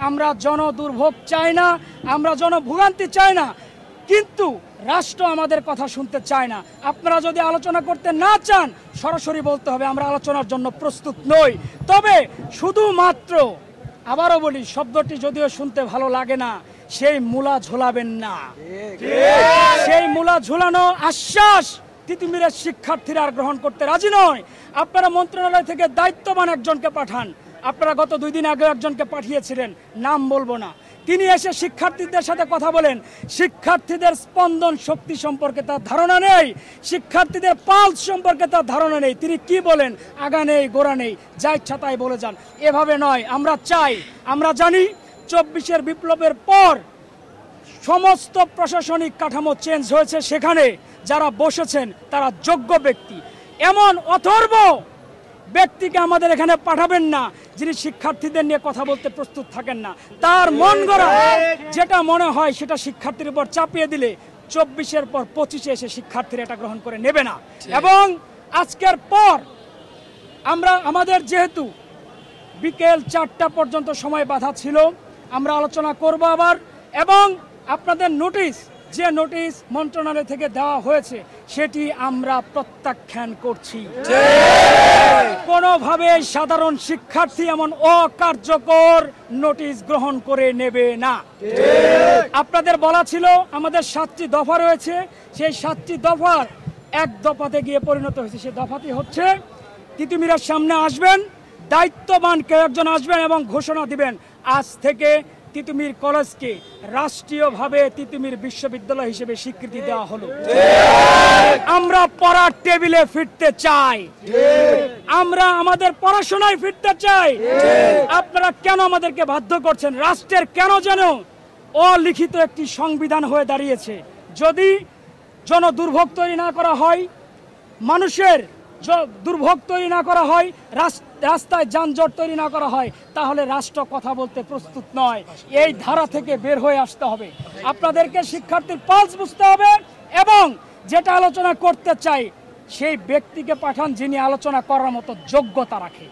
আমরা জনদুর্ভোগ চাই না, আমরা জনভোগান্তি চাই না, কিন্তু রাষ্ট্র আমাদের কথা শুনতে চায় না। আপনারা যদি আলোচনা করতে না চান সরাসরি বলতে হবে আমরা আলোচনার জন্য প্রস্তুত নই। তবে শুধুমাত্র আবারও বলি, শব্দটি যদিও শুনতে ভালো লাগে না, সেই মূলা ঝোলাবেন না। সেই মূলা ঝোলানো আশ্বাস তিতুমিরের শিক্ষার্থীরা আর গ্রহণ করতে রাজি নয়। আপনারা মন্ত্রণালয় থেকে দায়িত্ববান একজনকে পাঠান। আপনারা গত 2 দিন আগে একজনকে পাঠিয়েছিলেন, নাম বলবো না। তিনি এসে শিক্ষার্থীদের সাথে কথা বলেন। শিক্ষার্থীদের স্পন্দন শক্তি সম্পর্কে তার ধারণা নেই, শিক্ষার্থীদের পালস সম্পর্কে তার ধারণা নেই। তিনি কি বলেন, আগা নেই গোড়া নেই, যা ইচ্ছা তাই বলে যান। এভাবে নয়, আমরা চাই, আমরা জানি 24-এর বিপ্লবের পর সমস্ত প্রশাসনিক কাঠামো চেঞ্জ হয়েছে। সেখানে যারা বসেছেন তারা যোগ্য ব্যক্তি। এমন অথর্ব ব্যক্তিকে আমাদের এখানে পাঠাবেন না যিনি শিক্ষার্থীদের নিয়ে কথা বলতে প্রস্তুত থাকেন না। তার মন গড়া যেটা মনে হয় সেটা শিক্ষার্থীর উপর চাপিয়ে দিলে 24-এর পর 25-এ এসে শিক্ষার্থীরা এটা গ্রহণ করে নেবে না। এবং আজকের পর আমাদের যেহেতু বিকেল 4টা পর্যন্ত সময় বাধা ছিল, আমরা আলোচনা করব আবার। এবং আপনাদের যে নোটিশ মন্ত্রণালয় থেকে দেওয়া হয়েছে সেটি আমরা প্রত্যাখ্যান করছি। কোনোভাবে সাধারণ শিক্ষার্থী এমন অকার্যকর নোটিশ গ্রহণ করে নেবে না। আপনাদের বলা ছিল আমাদের 7টি দফা রয়েছে, সেই 7টি দফার এক দফাতে গিয়ে পরিণত হয়েছে। সেই দফাটি হচ্ছে তিতুমিরের সামনে আসবেন, দায়িত্ববান কেউ একজন আসবেন এবং ঘোষণা দিবেন আজ থেকে তিতুমির কলেজকে রাষ্ট্রীয়ভাবে তিতুমির বিশ্ববিদ্যালয় হিসেবে স্বীকৃতি দেওয়া হলো। আমরা পড়ার টেবিলে ফিরতে চাই, আমরা আমাদের পড়াশোনায় ফিরতে চাই। আপনারা কেন আমাদেরকে বাধ্য করছেন? রাষ্ট্রের কেন যেন অলিখিত একটি সংবিধান হয়ে দাঁড়িয়েছে। যদি জনদুর্ভোগ তৈরি না করা হয়, মানুষের দুর্ভোগ তৈরি না করা হয়, রাস্তায় যানজট তৈরি না করা হয়, তাহলে রাষ্ট্র কথা বলতে প্রস্তুত নয়। এই ধারা থেকে বের হয়ে আসতে হবে। আপনাদেরকে শিক্ষার্থীর পালস বুঝতে হবে এবং যেটা আলোচনা করতে চাই সেই ব্যক্তিকে পাঠান যিনি আলোচনা করার মতো যোগ্যতা রাখে।